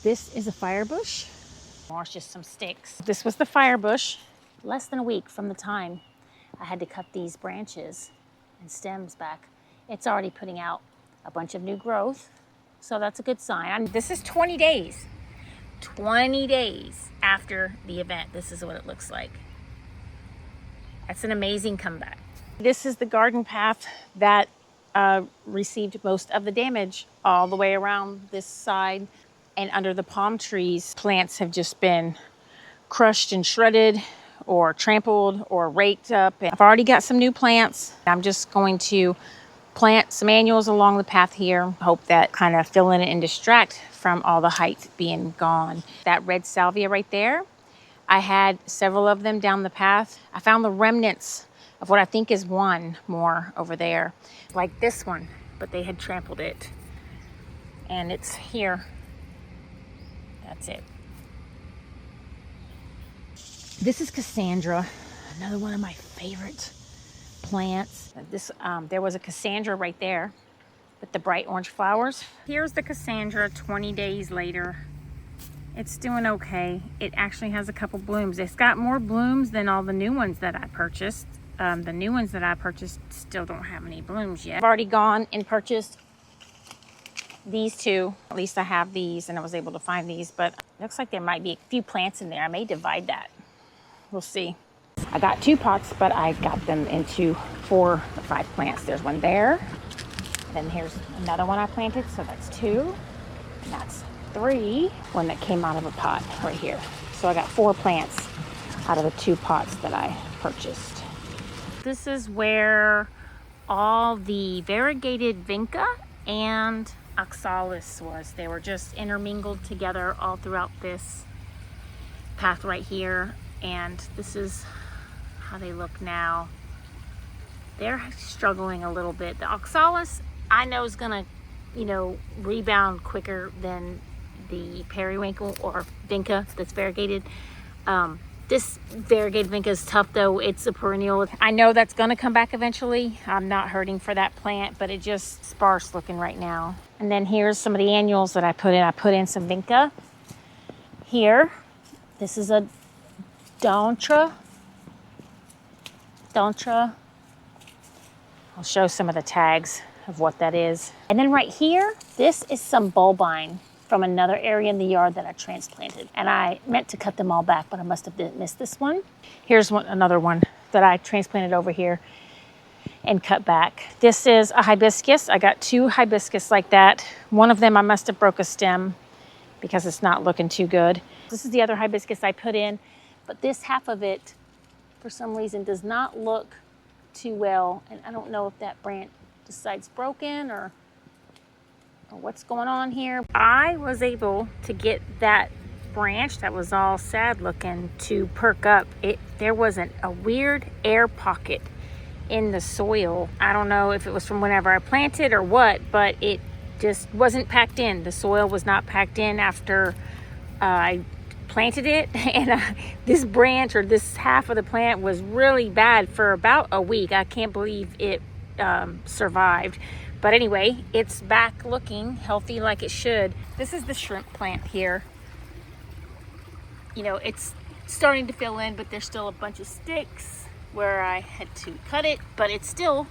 This is a firebush. Or it's just some sticks. This was the firebush. Less than a week from the time I had to cut these branches and stems back, it's already putting out a bunch of new growth. So that's a good sign. This is 20 days. 20 days after the event. This is what it looks like. That's an amazing comeback. This is the garden path that received most of the damage all the way around this side and under the palm trees. Plants have just been crushed and shredded or trampled or raked up. I've already got some new plants. I'm just going to plant some annuals along the path here. Hope that kind of fill in and distract from all the height being gone. That red salvia right there, I had several of them down the path. I found the remnants of what I think is one more over there, like this one, but they had trampled it. And it's here. That's it. This is Cassandra, another one of my favorite plants. There was a Cassandra right there with the bright orange flowers. Here's the Cassandra 20 days later. It's doing okay. It actually has a couple blooms. It's got more blooms than all the new ones that I purchased. The new ones that I purchased still don't have any blooms yet. I've already gone and purchased these two. At least I have these and I was able to find these, but it looks like there might be a few plants in there. I may divide that. We'll see. I got 2 pots, but I got them into 4 or 5 plants. There's one there. Then here's another one I planted, so that's 2. And that's 3. One that came out of a pot right here. So I got 4 plants out of the 2 pots that I purchased. This is where all the variegated vinca and oxalis was. They were just intermingled together all throughout this path right here. And this is how they look now. They're struggling a little bit. The oxalis, I know, is gonna, rebound quicker than the periwinkle or vinca that's variegated. This variegated vinca is tough though. It's a perennial. I know that's gonna come back eventually. I'm not hurting for that plant, but it just sparse looking right now. And then here's some of the annuals that I put in. I put in some vinca here. This is a Dontra. I'll show some of the tags of what that is. And then right here, this is some bulbine from another area in the yard that I transplanted. And I meant to cut them all back, but I must have missed this one. Here's another one that I transplanted over here and cut back. This is a hibiscus. I got 2 hibiscus like that. One of them I must have broke a stem because it's not looking too good. This is the other hibiscus I put in. But this half of it, for some reason, does not look too well. And I don't know if that branch decides broken or what's going on here. I was able to get that branch that was all sad looking to perk up. There was a weird air pocket in the soil. I don't know if it was from whenever I planted or what, but it just wasn't packed in. The soil was not packed in after I planted it, and this branch or this half of the plant was really bad for about a week. I can't believe it survived. But anyway, it's back looking healthy like it should. This is the shrimp plant here. It's starting to fill in, but there's still a bunch of sticks where I had to cut it, but it's still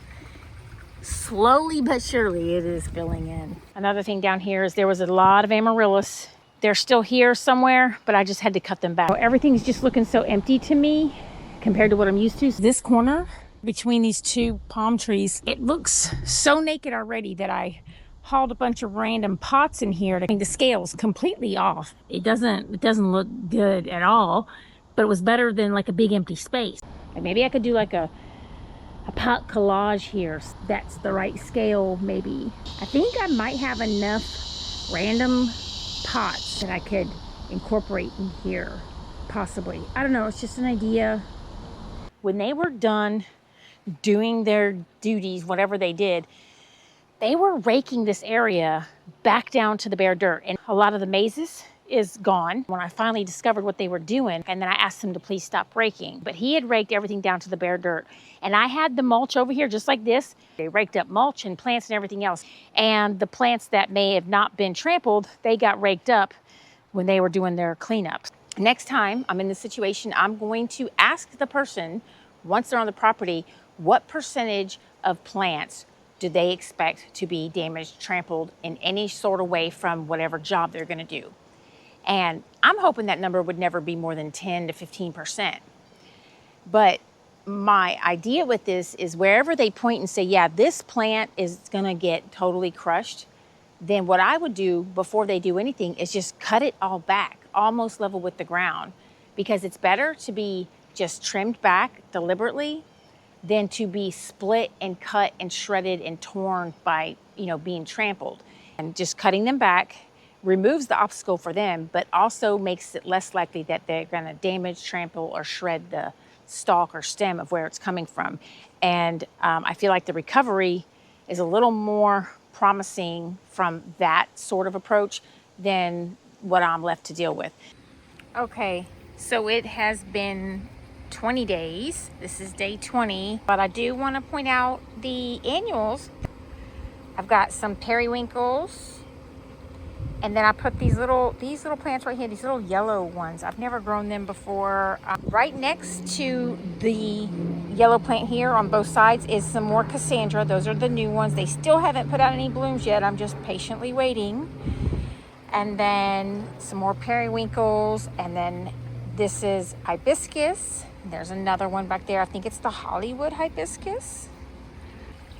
slowly but surely it is filling in. Another thing down here is there was a lot of amaryllis. They're still here somewhere, but I just had to cut them back. Everything's just looking so empty to me compared to what I'm used to. This corner between these 2 palm trees, it looks so naked already that I hauled a bunch of random pots in here to take the scales completely off. It doesn't look good at all, but it was better than like a big empty space. Like maybe I could do like a pot collage here. That's the right scale, maybe. I think I might have enough random pots that I could incorporate in here, possibly. I don't know, it's just an idea. When they were done doing their duties, whatever they did, they were raking this area back down to the bare dirt, and a lot of the mazes is gone. When I finally discovered what they were doing, and then I asked him to please stop raking, but he had raked everything down to the bare dirt. And I had the mulch over here just like this. They raked up mulch and plants and everything else. And the plants that may have not been trampled, they got raked up when they were doing their cleanups. Next time I'm in this situation, I'm going to ask the person, once they're on the property, what percentage of plants do they expect to be damaged, trampled in any sort of way from whatever job they're going to do. And I'm hoping that number would never be more than 10 to 15%. But my idea with this is wherever they point and say, yeah, this plant is going to get totally crushed, then what I would do before they do anything is just cut it all back, almost level with the ground, because it's better to be just trimmed back deliberately than to be split and cut and shredded and torn by, being trampled. And just cutting them back removes the obstacle for them, but also makes it less likely that they're gonna damage, trample, or shred the stalk or stem of where it's coming from. And I feel like the recovery is a little more promising from that sort of approach than what I'm left to deal with. Okay, so it has been 20 days. This is day 20, but I do want to point out the annuals. I've got some periwinkles, and then I put these little plants right here, these little yellow ones. I've never grown them before. Right next to the yellow plant here on both sides is some more Cassandra. Those are the new ones. They still haven't put out any blooms yet. I'm just patiently waiting. And then some more periwinkles, and then this is hibiscus. There's another one back there. I think it's the Hollywood hibiscus.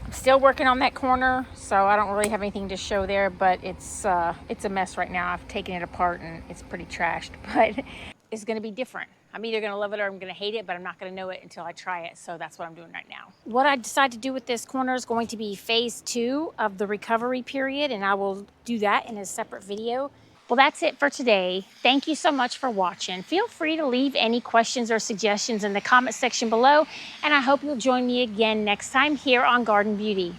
I'm still working on that corner, so I don't really have anything to show there, but it's a mess right now. I've taken it apart and it's pretty trashed, but it's gonna be different. I'm either gonna love it or I'm gonna hate it, but I'm not gonna know it until I try it, so that's what I'm doing right now. What I decide to do with this corner is going to be phase 2 of the recovery period, and I will do that in a separate video. Well, that's it for today. Thank you so much for watching. Feel free to leave any questions or suggestions in the comment section below, and I hope you'll join me again next time here on Garden Beauty.